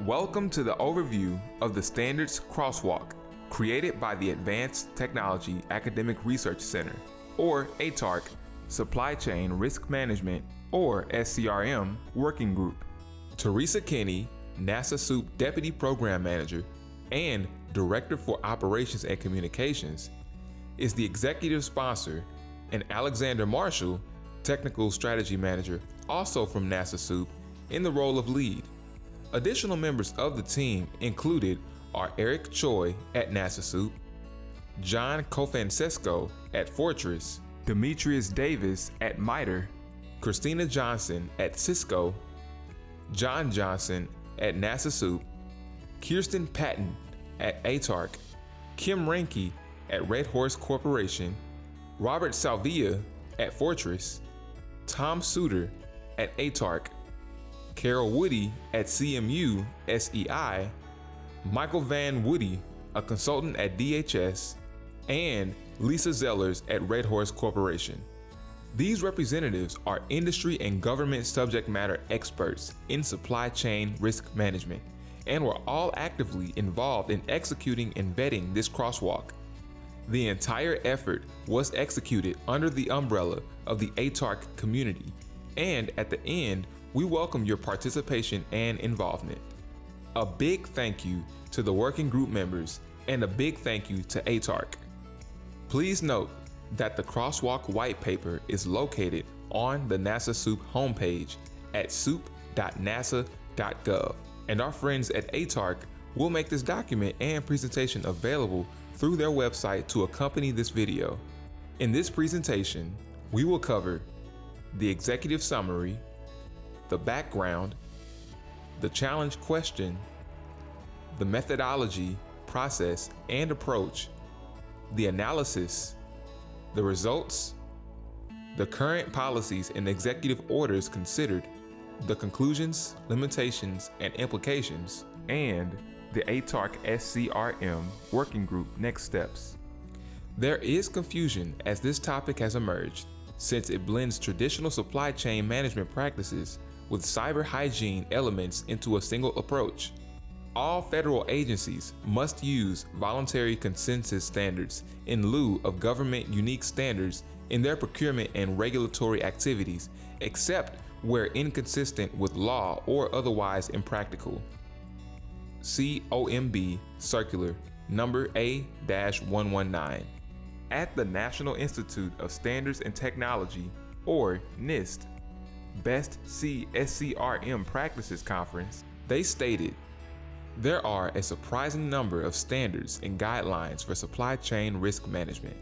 Welcome to the overview of the SEWP, created by the Advanced Technology Academic Research Center, or ATARC, Supply Chain Risk Management, or SCRM, Working Group. Teresa Kinney, NASA SEWP Deputy Program Manager and Director for Operations and Communications, is the executive sponsor, and Alexander Marshall, Technical Strategy Manager, also from NASA SEWP, in the role of lead. Additional members of the team included are Eric Choi at NASA SEWP, John Kofancesco at Fortress, Demetrius Davis at MITRE, Christina Johnson at Cisco, John Johnson at NASA SEWP, Kirsten Patton at ATARC, Kim Ranke at Red Horse Corporation, Robert Salvia at Fortress, Tom Suter at ATARC, Carol Woody at CMU SEI, Michael Van Woody, a consultant at DHS, and Lisa Zellers at Red Horse Corporation. These representatives are industry and government subject matter experts in supply chain risk management and were all actively involved in executing and vetting this crosswalk. The entire effort was executed under the umbrella of the ATARC community, and at the end, we welcome your participation and involvement. A big thank you to the working group members and a big thank you to ATARC. Please note that the crosswalk white paper is located on the NASA SEWP homepage at sewp.nasa.gov, and our friends at ATARC will make this document and presentation available through their website to accompany this video. In this presentation, we will cover the executive summary, the background, the challenge question, the methodology, process, and approach, the analysis, the results, the current policies and executive orders considered, the conclusions, limitations, and implications, and the ATARC SCRM Working Group next steps. There is confusion as this topic has emerged, since it blends traditional supply chain management practices with cyber-hygiene elements into a single approach. All federal agencies must use voluntary consensus standards in lieu of government unique standards in their procurement and regulatory activities, except where inconsistent with law or otherwise impractical. See OMB Circular Number A-119. At the National Institute of Standards and Technology, or NIST, Best C SCRM Practices Conference, they stated, "There are a surprising number of standards and guidelines for supply chain risk management,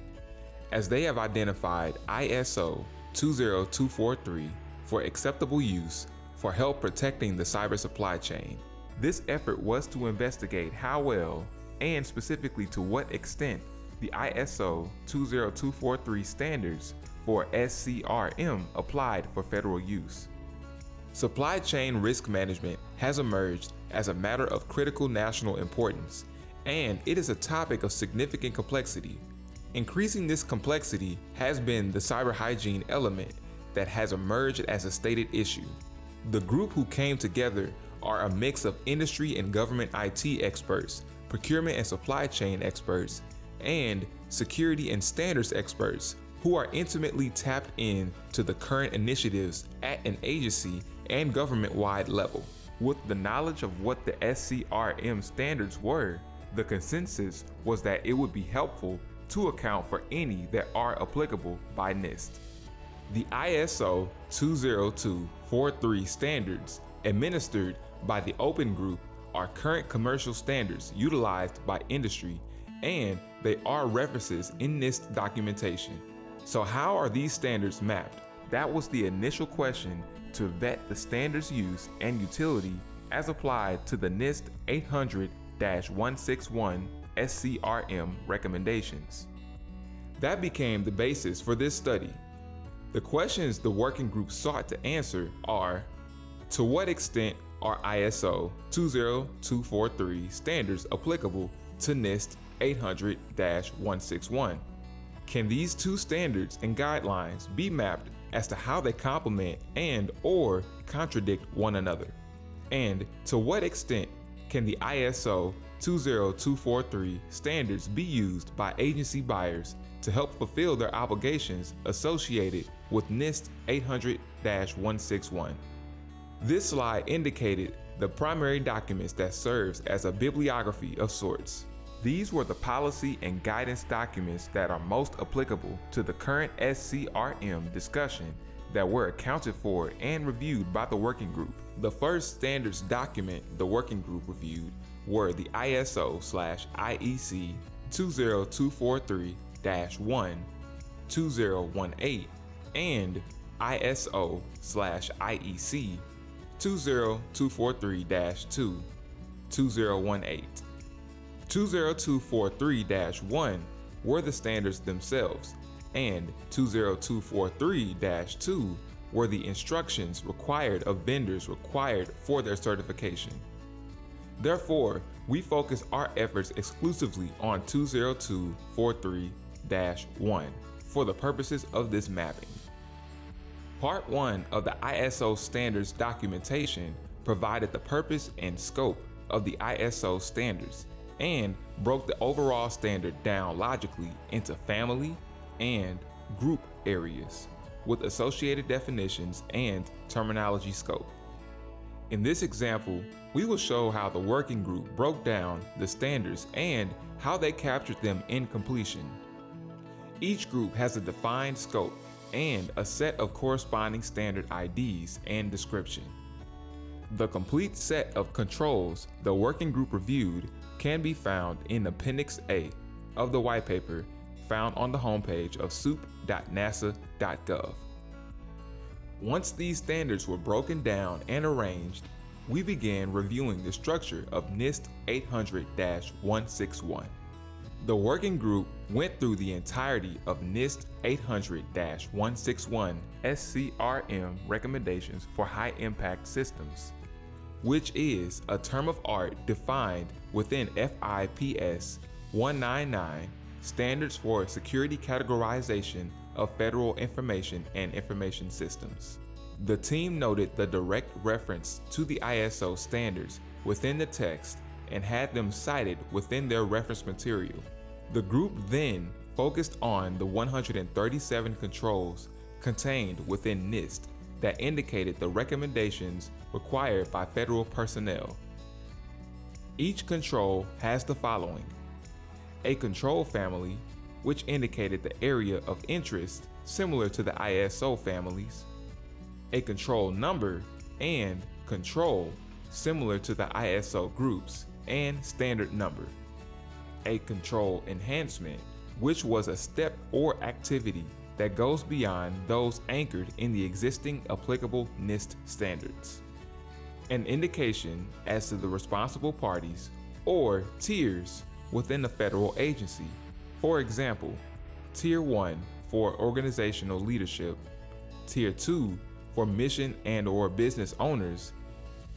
as they have identified ISO 20243 for acceptable use for help protecting the cyber supply chain. This effort was to investigate how well, and specifically to what extent, the ISO 20243 standards for SCRM applied for federal use. Supply chain risk management has emerged as a matter of critical national importance, and it is a topic of significant complexity. Increasing this complexity has been the cyber hygiene element that has emerged as a stated issue. The group who came together are a mix of industry and government IT experts, procurement and supply chain experts, and security and standards experts who are intimately tapped in to the current initiatives at an agency and government-wide level. With the knowledge of what the SCRM standards were, the consensus was that it would be helpful to account for any that are applicable by NIST. The ISO 20243 standards administered by the Open Group are current commercial standards utilized by industry, and they are references in NIST documentation. So how are these standards mapped? That was the initial question to vet the standards use and utility as applied to the NIST 800-161 SCRM recommendations. That became the basis for this study. The questions the working group sought to answer are: to what extent are ISO 20243 standards applicable to NIST 800-161? Can these two standards and guidelines be mapped as to how they complement and/or contradict one another? And to what extent can the ISO 20243 standards be used by agency buyers to help fulfill their obligations associated with NIST 800-161. This slide indicated the primary documents that serves as a bibliography of sorts. These were the policy and guidance documents that are most applicable to the current SCRM discussion that were accounted for and reviewed by the working group. The first standards document the working group reviewed were the ISO/IEC 20243-1, 2018 and ISO/IEC 20243-2, 2018. 20243-1 were the standards themselves, and 20243-2 were the instructions required of vendors required for their certification. Therefore, we focus our efforts exclusively on 20243-1 for the purposes of this mapping. Part 1 of the ISO standards documentation provided the purpose and scope of the ISO standards and broke the overall standard down logically into family and group areas with associated definitions and terminology scope. In this example, we will show how the working group broke down the standards and how they captured them in completion. Each group has a defined scope and a set of corresponding standard IDs and description. The complete set of controls the working group reviewed can be found in Appendix A of the white paper found on the homepage of SEWP.nasa.gov. Once these standards were broken down and arranged, we began reviewing the structure of NIST 800-161. The working group went through the entirety of NIST 800-161 SCRM recommendations for high-impact systems, which is a term of art defined within FIPS 199 Standards for Security Categorization of Federal Information and Information Systems. The team noted the direct reference to the ISO standards within the text and had them cited within their reference material. The group then focused on the 137 controls contained within NIST that indicated the recommendations required by federal personnel. Each control has the following: a control family, which indicated the area of interest similar to the ISO families, a control number, and control similar to the ISO groups and standard number, a control enhancement, which was a step or activity that goes beyond those anchored in the existing applicable NIST standards, an indication as to the responsible parties or tiers within the federal agency. For example, Tier 1 for organizational leadership, Tier 2 for mission and/or business owners,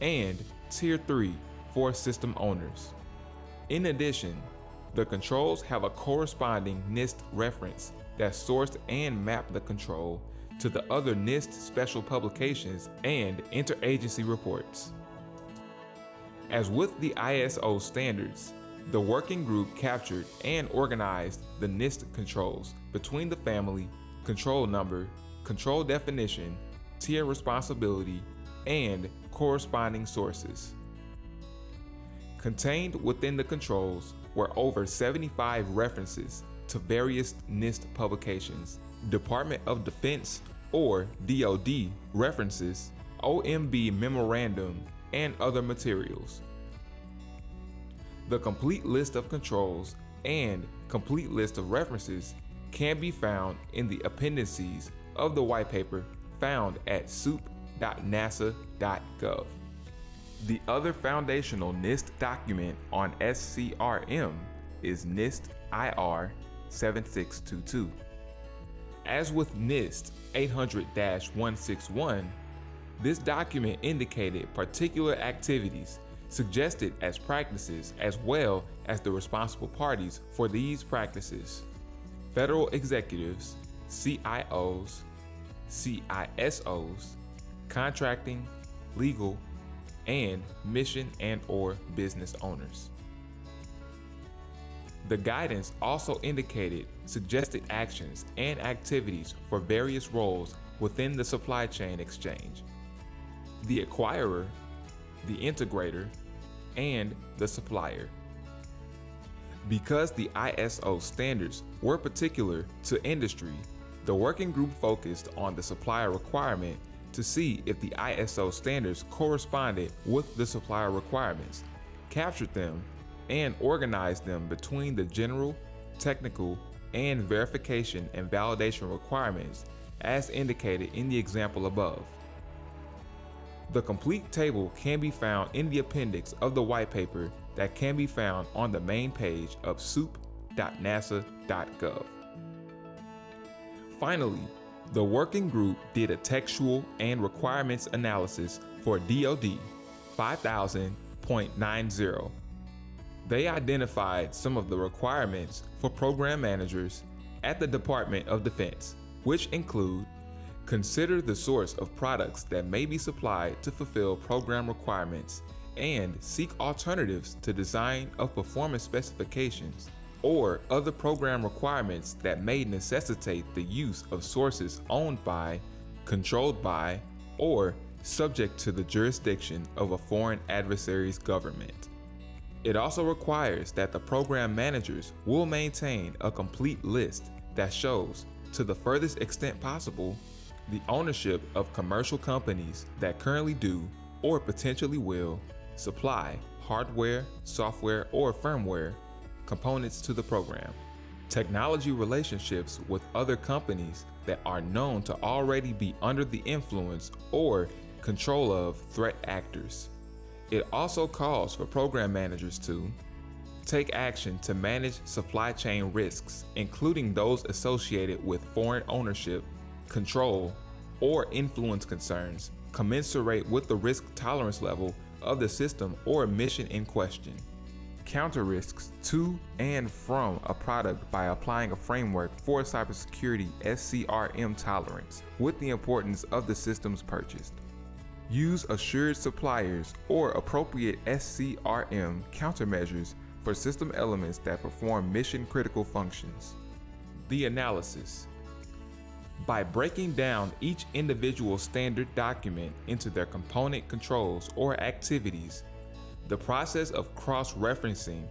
and Tier 3 for system owners. In addition, the controls have a corresponding NIST reference that sourced and mapped the control to the other NIST special publications and interagency reports. As with the ISO standards, the working group captured and organized the NIST controls between the family, control number, control definition, tier responsibility, and corresponding sources. Contained within the controls were over 75 references to various NIST publications, Department of Defense or DoD references, OMB memorandum, and other materials. The complete list of controls and complete list of references can be found in the appendices of the white paper found at SEWP.nasa.gov. The other foundational NIST document on SCRM is NIST IR 7622. As with NIST 800-161, this document indicated particular activities suggested as practices as well as the responsible parties for these practices: federal executives, CIOs, CISOs, contracting, legal, and mission and/or business owners. The guidance also indicated suggested actions and activities for various roles within the supply chain exchange: the acquirer, the integrator, and the supplier. Because the ISO standards were particular to industry, the working group focused on the supplier requirement to see if the ISO standards corresponded with the supplier requirements, captured them, and organized them between the general, technical, and verification and validation requirements as indicated in the example above. The complete table can be found in the appendix of the white paper that can be found on the main page of SEWP.nasa.gov. Finally, the working group did a textual and requirements analysis for DoD 5000.90. They identified some of the requirements for program managers at the Department of Defense, which include: consider the source of products that may be supplied to fulfill program requirements, and seek alternatives to design of performance specifications or other program requirements that may necessitate the use of sources owned by, controlled by, or subject to the jurisdiction of a foreign adversary's government. It also requires that the program managers will maintain a complete list that shows, to the furthest extent possible, the ownership of commercial companies that currently do or potentially will supply hardware, software, or firmware components to the program, technology relationships with other companies that are known to already be under the influence or control of threat actors. It also calls for program managers to take action to manage supply chain risks, including those associated with foreign ownership, control, or influence concerns commensurate with the risk tolerance level of the system or mission in question. Counter risks to and from a product by applying a framework for cybersecurity SCRM tolerance with the importance of the systems purchased. Use assured suppliers or appropriate SCRM countermeasures for system elements that perform mission-critical functions. The analysis. By breaking down each individual standard document into their component controls or activities, the process of cross-referencing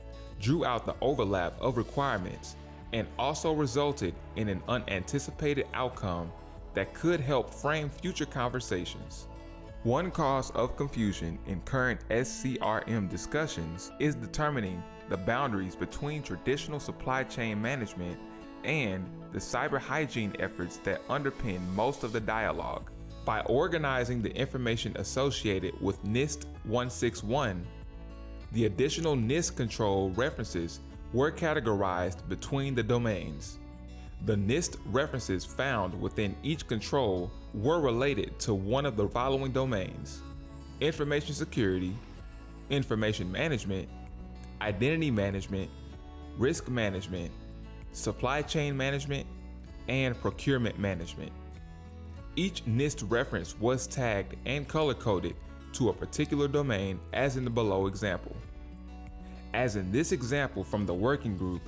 drew out the overlap of requirements and also resulted in an unanticipated outcome that could help frame future conversations. One cause of confusion in current SCRM discussions is determining the boundaries between traditional supply chain management and the cyber-hygiene efforts that underpin most of the dialogue. By organizing the information associated with NIST 161, the additional NIST control references were categorized between the domains. The NIST references found within each control were related to one of the following domains: information security, information management, identity management, risk management, supply chain management, and procurement management. Each NIST reference was tagged and color-coded to a particular domain, as in the below example. As in this example from the working group,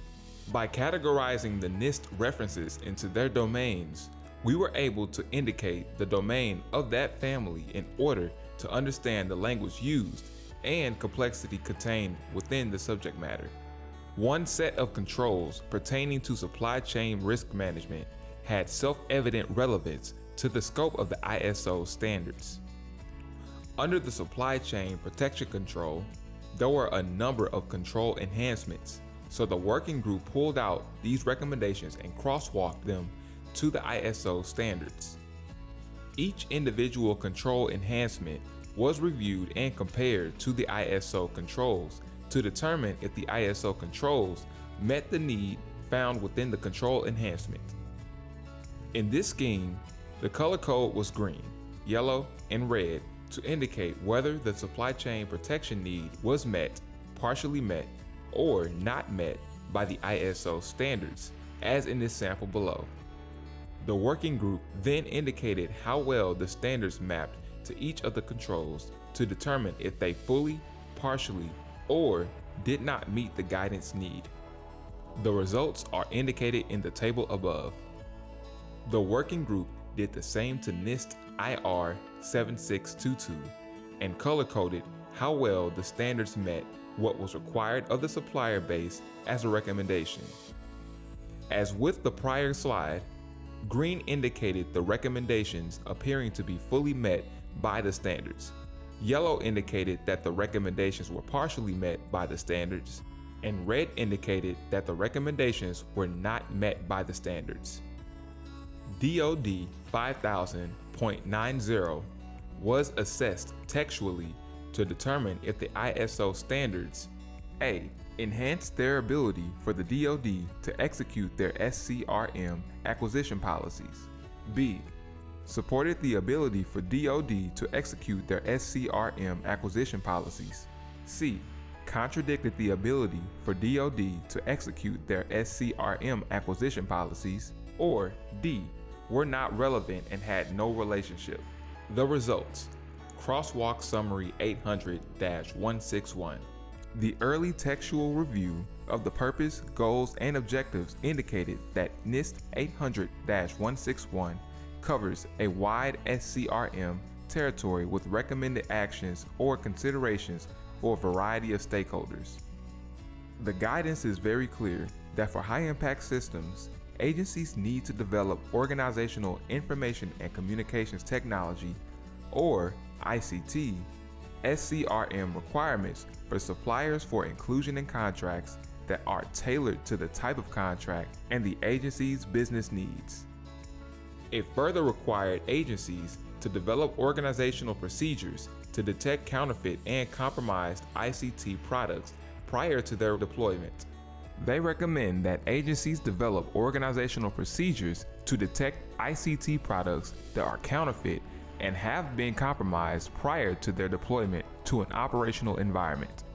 by categorizing the NIST references into their domains, we were able to indicate the domain of that family in order to understand the language used and complexity contained within the subject matter. One set of controls pertaining to supply chain risk management had self-evident relevance to the scope of the ISO standards. Under the supply chain protection control, there were a number of control enhancements, so the working group pulled out these recommendations and crosswalked them to the ISO standards. Each individual control enhancement was reviewed and compared to the ISO controls to determine if the ISO controls met the need found within the control enhancement. In this scheme, the color code was green, yellow, and red to indicate whether the supply chain protection need was met, partially met, or not met by the ISO standards, as in this sample below. The working group then indicated how well the standards mapped to each of the controls to determine if they fully, partially, or did not meet the guidance need. The results are indicated in the table above. The working group did the same to NIST IR 7622 and color-coded how well the standards met what was required of the supplier base as a recommendation. As with the prior slide, green indicated the recommendations appearing to be fully met by the standards. Yellow indicated that the recommendations were partially met by the standards, and red indicated that the recommendations were not met by the standards. DoD 5000.90 was assessed textually to determine if the ISO standards A. enhanced their ability for the DoD to execute their SCRM acquisition policies, B. supported the ability for DoD to execute their SCRM acquisition policies, C. contradicted the ability for DoD to execute their SCRM acquisition policies, or D. were not relevant and had no relationship. The results: Crosswalk Summary 800-161. The early textual review of the purpose, goals, and objectives indicated that NIST 800-161 covers a wide SCRM territory with recommended actions or considerations for a variety of stakeholders. The guidance is very clear that for high-impact systems, agencies need to develop organizational information and communications technology, or ICT, SCRM requirements for suppliers for inclusion in contracts that are tailored to the type of contract and the agency's business needs. It further required agencies to develop organizational procedures to detect counterfeit and compromised ICT products prior to their deployment. They recommend that agencies develop organizational procedures to detect ICT products that are counterfeit and have been compromised prior to their deployment to an operational environment.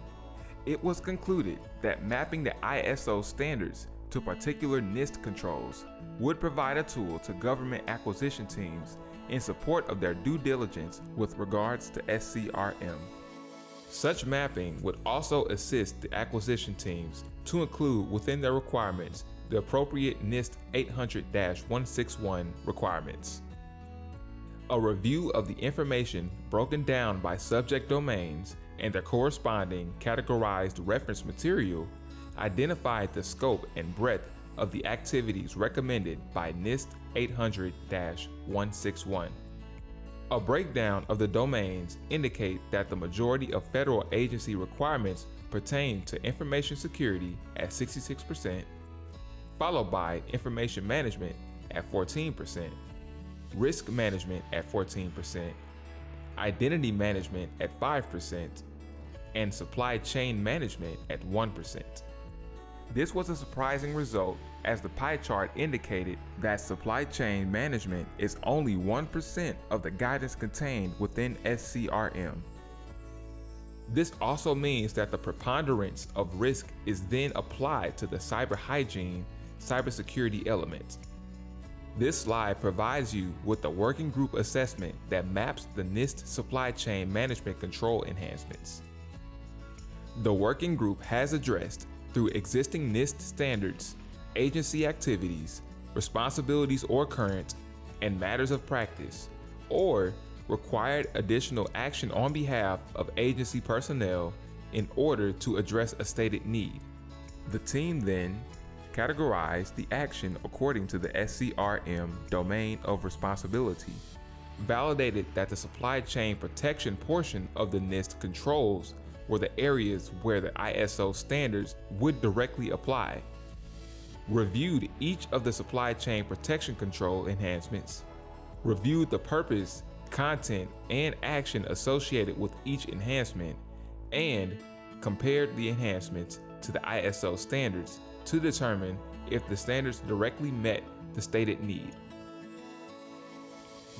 It was concluded that mapping the ISO standards to particular NIST controls would provide a tool to government acquisition teams in support of their due diligence with regards to SCRM. Such mapping would also assist the acquisition teams to include within their requirements the appropriate NIST 800-161 requirements. A review of the information broken down by subject domains and their corresponding categorized reference material identified the scope and breadth of the activities recommended by NIST 800-161. A breakdown of the domains indicate that the majority of federal agency requirements pertain to information security at 66%, followed by information management at 14%, risk management at 14%, identity management at 5%, and supply chain management at 1%. This was a surprising result, as the pie chart indicated that supply chain management is only 1% of the guidance contained within SCRM. This also means that the preponderance of risk is then applied to the cyber-hygiene, cybersecurity element. This slide provides you with a working group assessment that maps the NIST supply chain management control enhancements. The working group has addressed, through existing NIST standards, agency activities, responsibilities or current, and matters of practice, or required additional action on behalf of agency personnel in order to address a stated need. The team then categorized the action according to the SCRM domain of responsibility, validated that the supply chain protection portion of the NIST controls were the areas where the ISO standards would directly apply, reviewed each of the supply chain protection control enhancements, reviewed the purpose, content, and action associated with each enhancement, and compared the enhancements to the ISO standards to determine if the standards directly met the stated need.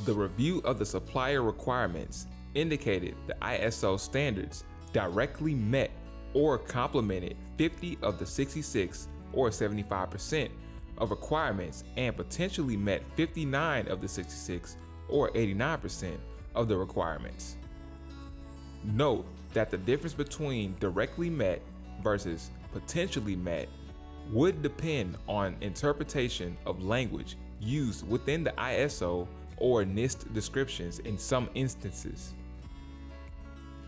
The review of the supplier requirements indicated the ISO standards directly met or complemented 50 of the 66 or 75% of requirements and potentially met 59 of the 66 or 89% of the requirements. Note that the difference between directly met versus potentially met would depend on interpretation of language used within the ISO or NIST descriptions in some instances.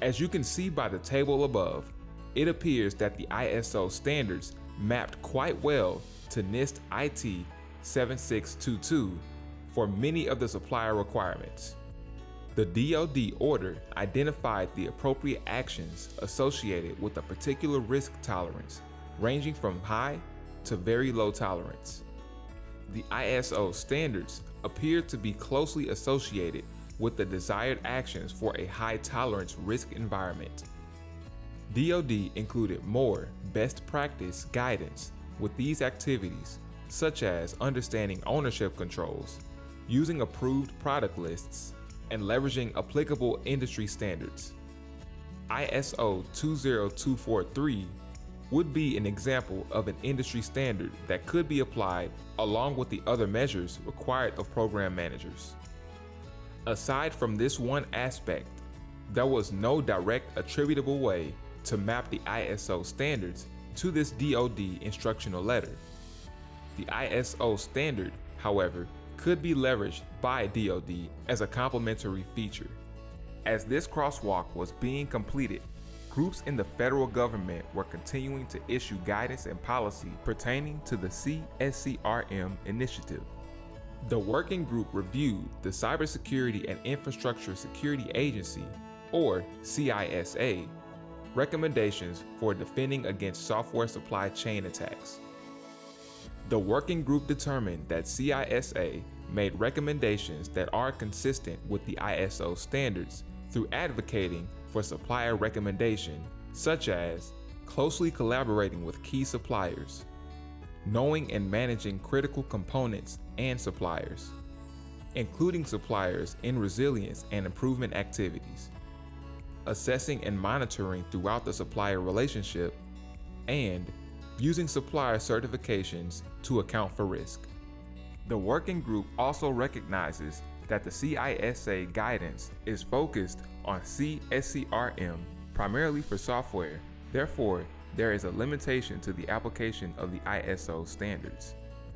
As you can see by the table above, it appears that the ISO standards mapped quite well to NIST IT 7622 for many of the supplier requirements. The DoD order identified the appropriate actions associated with a particular risk tolerance, ranging from high to very low tolerance. The ISO standards appear to be closely associated with the desired actions for a high tolerance risk environment. DoD included more best practice guidance with these activities, such as understanding ownership controls, using approved product lists, and leveraging applicable industry standards. ISO 20243 would be an example of an industry standard that could be applied along with the other measures required of program managers. Aside from this one aspect, there was no direct attributable way to map the ISO standards to this DoD instructional letter. The ISO standard, however, could be leveraged by DoD as a complementary feature. As this crosswalk was being completed, groups in the federal government were continuing to issue guidance and policy pertaining to the SCRM initiative. The working group reviewed the Cybersecurity and Infrastructure Security Agency, or CISA, recommendations for defending against software supply chain attacks. The working group determined that CISA made recommendations that are consistent with the ISO standards through advocating for supplier recommendation, such as closely collaborating with key suppliers, knowing and managing critical components and suppliers, including suppliers in resilience and improvement activities, assessing and monitoring throughout the supplier relationship, and using supplier certifications to account for risk. The working group also recognizes that the CISA guidance is focused on SCRM primarily for software. Therefore, there is a limitation to the application of the ISO standards.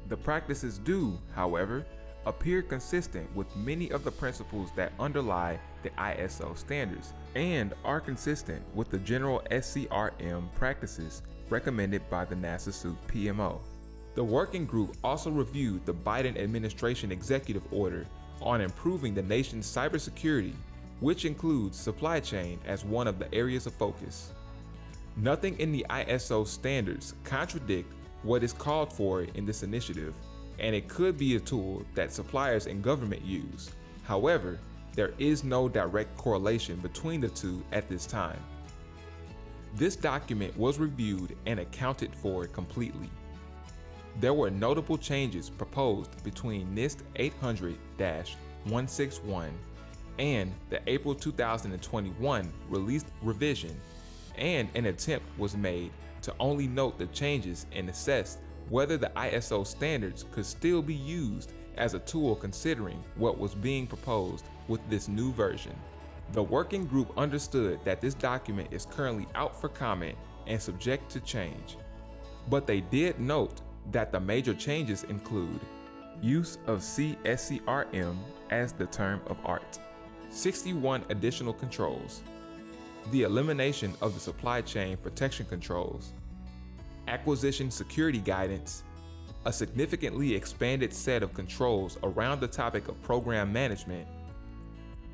The practices do, however, appear consistent with many of the principles that underlie the ISO standards and are consistent with the general SCRM practices recommended by the NASA SEWP PMO. The working group also reviewed the Biden administration executive order on improving the nation's cybersecurity, which includes supply chain as one of the areas of focus. Nothing in the ISO standards contradict what is called for in this initiative, and it could be a tool that suppliers and government use. However, there is no direct correlation between the two at this time. This document was reviewed and accounted for completely. There were notable changes proposed between NIST 800-161 and the April 2021 released revision, and an attempt was made to only note the changes and assess whether the ISO standards could still be used as a tool considering what was being proposed with this new version. The working group understood that this document is currently out for comment and subject to change, but they did note that the major changes include use of SCRM as the term of art, 61 additional controls, the elimination of the supply chain protection controls, acquisition security guidance, a significantly expanded set of controls around the topic of program management,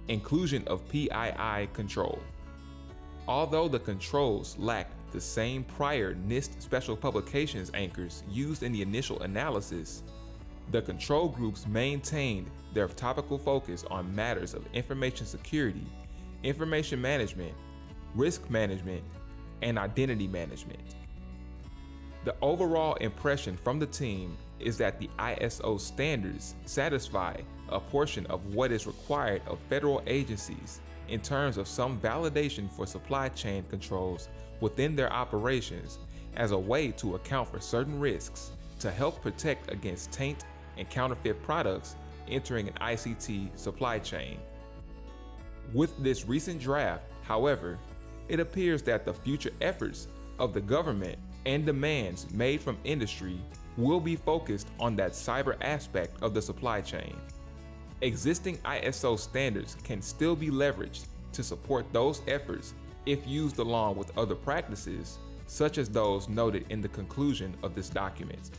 inclusion of PII control. Although the controls lacked the same prior NIST special publications anchors used in the initial analysis, the control groups maintained their topical focus on matters of information security, information management, risk management, and identity management. The overall impression from the team is that the ISO standards satisfy a portion of what is required of federal agencies in terms of some validation for supply chain controls within their operations as a way to account for certain risks to help protect against taint and counterfeit products entering an ICT supply chain. With this recent draft, However, it appears that the future efforts of the government and demands made from industry will be focused on that cyber aspect of the supply chain. Existing ISO standards can still be leveraged to support those efforts if used along with other practices, such as those noted in the conclusion of this document.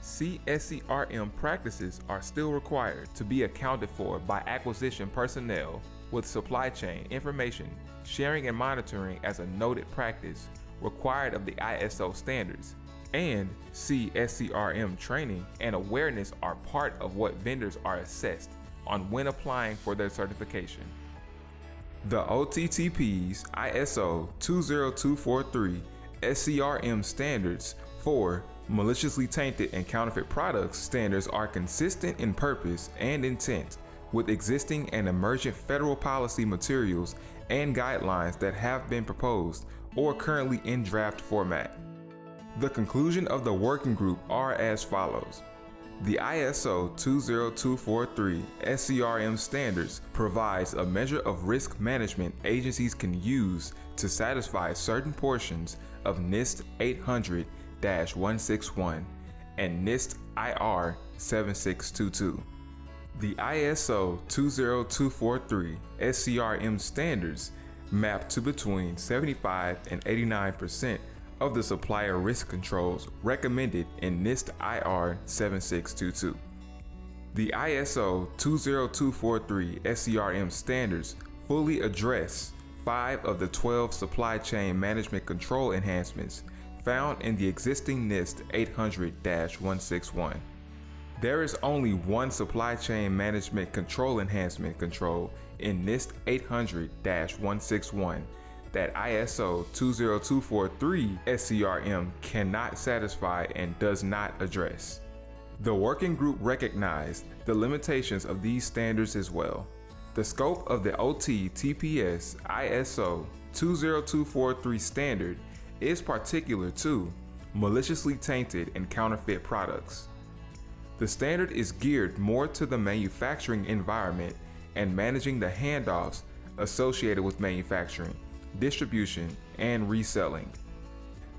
SCRM practices are still required to be accounted for by acquisition personnel, with supply chain information sharing and monitoring as a noted practice required of the ISO standards, and SCRM training and awareness are part of what vendors are assessed on when applying for their certification. The O-TTPS ISO 20243 SCRM standards for maliciously tainted and counterfeit products standards are consistent in purpose and intent with existing and emergent federal policy materials and guidelines that have been proposed or currently in draft format. The conclusion of the working group are as follows. The ISO 20243 SCRM standards provides a measure of risk management agencies can use to satisfy certain portions of NIST 800-161 and NIST IR 7622. The ISO 20243 SCRM standards map to between 75 and 89% of the supplier risk controls recommended in NIST IR 7622. The ISO 20243 SCRM standards fully address 5 of the 12 supply chain management control enhancements found in the existing NIST 800-161. There is only one supply chain management control enhancement control in NIST 800-161 that ISO 20243 SCRM cannot satisfy and does not address. The working group recognized the limitations of these standards as well. The scope of the O-TTPS ISO 20243 standard is particular to maliciously tainted and counterfeit products. The standard is geared more to the manufacturing environment and managing the handoffs associated with manufacturing, distribution, and reselling.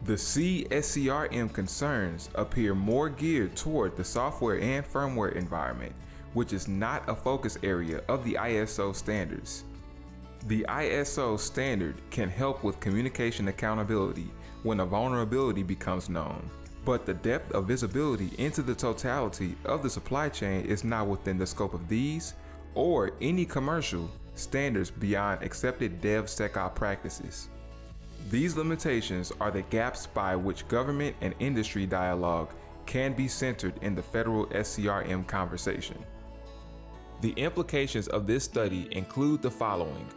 The SCRM concerns appear more geared toward the software and firmware environment, which is not a focus area of the ISO standards. The ISO standard can help with communication accountability when a vulnerability becomes known, but the depth of visibility into the totality of the supply chain is not within the scope of these or any commercial standards beyond accepted DevSecOps practices. These limitations are the gaps by which government and industry dialogue can be centered in the federal SCRM conversation. The implications of this study include the following.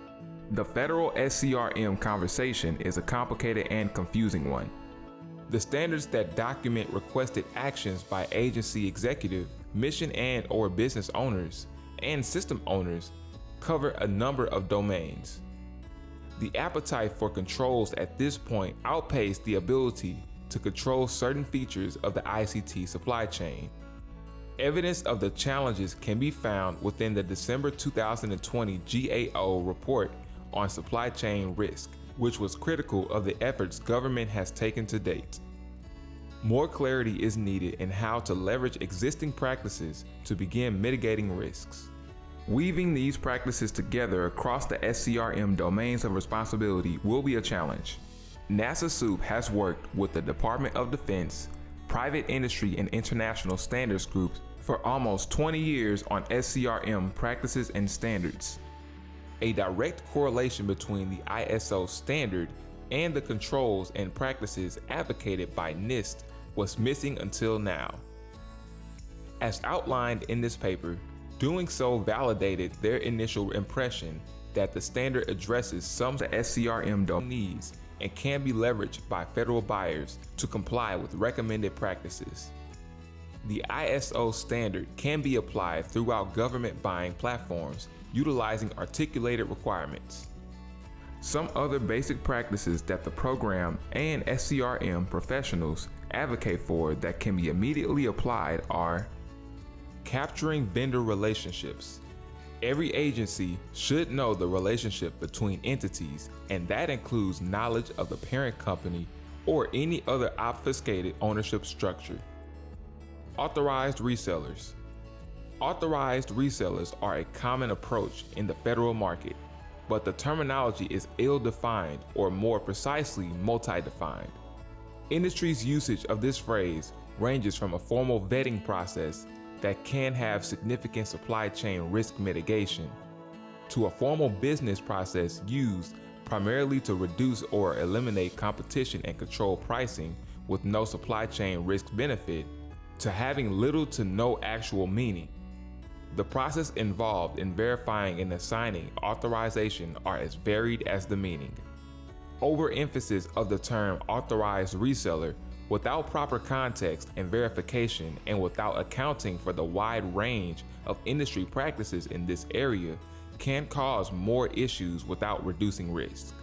The federal SCRM conversation is a complicated and confusing one. The standards that document requested actions by agency executive, mission and/or business owners, and system owners cover a number of domains. The appetite for controls at this point outpaced the ability to control certain features of the ICT supply chain. Evidence of the challenges can be found within the December 2020 GAO report on supply chain risk, which was critical of the efforts government has taken to date. More clarity is needed in how to leverage existing practices to begin mitigating risks. Weaving these practices together across the SCRM domains of responsibility will be a challenge. NASA SEWP has worked with the Department of Defense, private industry, and international standards groups for almost 20 years on SCRM practices and standards. A direct correlation between the ISO standard and the controls and practices advocated by NIST was missing until now. As outlined in this paper, doing so validated their initial impression that the standard addresses some of the SCRM needs and can be leveraged by federal buyers to comply with recommended practices. The ISO standard can be applied throughout government buying platforms utilizing articulated requirements. Some other basic practices that the program and SCRM professionals advocate for that can be immediately applied are capturing vendor relationships. Every agency should know the relationship between entities, and that includes knowledge of the parent company or any other obfuscated ownership structure. Authorized resellers. Authorized resellers are a common approach in the federal market, but the terminology is ill-defined, or more precisely, multi-defined. Industry's usage of this phrase ranges from a formal vetting process that can have significant supply chain risk mitigation to a formal business process used primarily to reduce or eliminate competition and control pricing with no supply chain risk benefit, to having little to no actual meaning. The process involved in verifying and assigning authorization are as varied as the meaning. Overemphasis of the term authorized reseller without proper context and verification, and without accounting for the wide range of industry practices in this area, can cause more issues without reducing risk.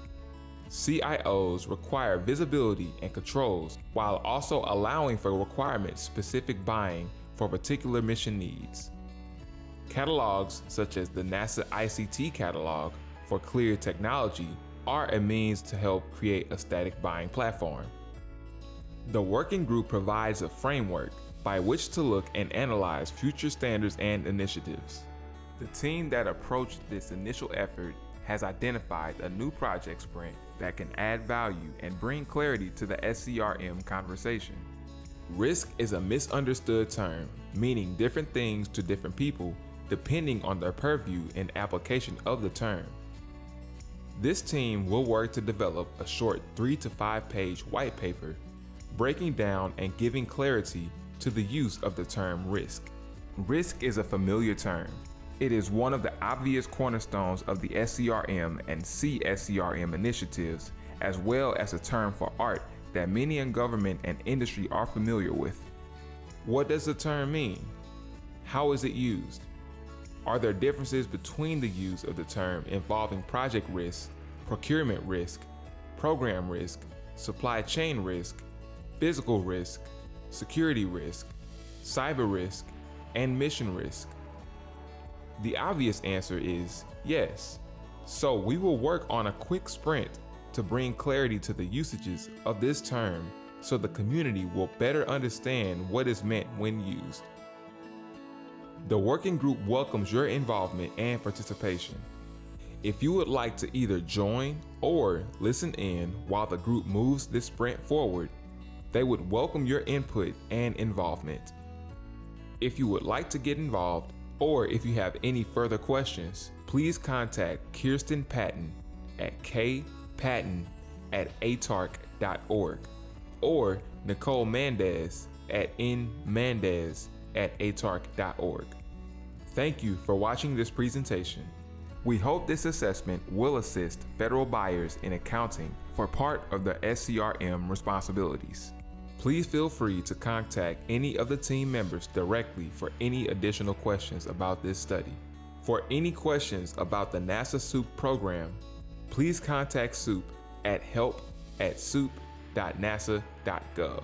CIOs require visibility and controls while also allowing for requirement-specific buying for particular mission needs. Catalogs such as the NASA ICT catalog for cleared technology are a means to help create a static buying platform. The working group provides a framework by which to look and analyze future standards and initiatives. The team that approached this initial effort has identified a new project sprint that can add value and bring clarity to the SCRM conversation. Risk is a misunderstood term, meaning different things to different people depending on their purview and application of the term. This team will work to develop a short 3 to 5 page white paper breaking down and giving clarity to the use of the term risk. Risk is a familiar term. It is one of the obvious cornerstones of the SCRM and CSCRM initiatives, as well as a term for art that many in government and industry are familiar with. What does the term mean? How is it used? Are there differences between the use of the term involving project risk, procurement risk, program risk, supply chain risk, physical risk, security risk, cyber risk, and mission risk? The obvious answer is yes. So we will work on a quick sprint to bring clarity to the usages of this term so the community will better understand what is meant when used. The working group welcomes your involvement and participation. If you would like to either join or listen in while the group moves this sprint forward, they would welcome your input and involvement. If you would like to get involved, or if you have any further questions, please contact Kirsten Patton at kpatton@atarc.org or Nicole Mendez at nmendez@atarc.org. Thank you for watching this presentation. We hope this assessment will assist federal buyers in accounting for part of their SCRM responsibilities. Please feel free to contact any of the team members directly for any additional questions about this study. For any questions about the NASA SEWP program, please contact SEWP at help@sewp.nasa.gov.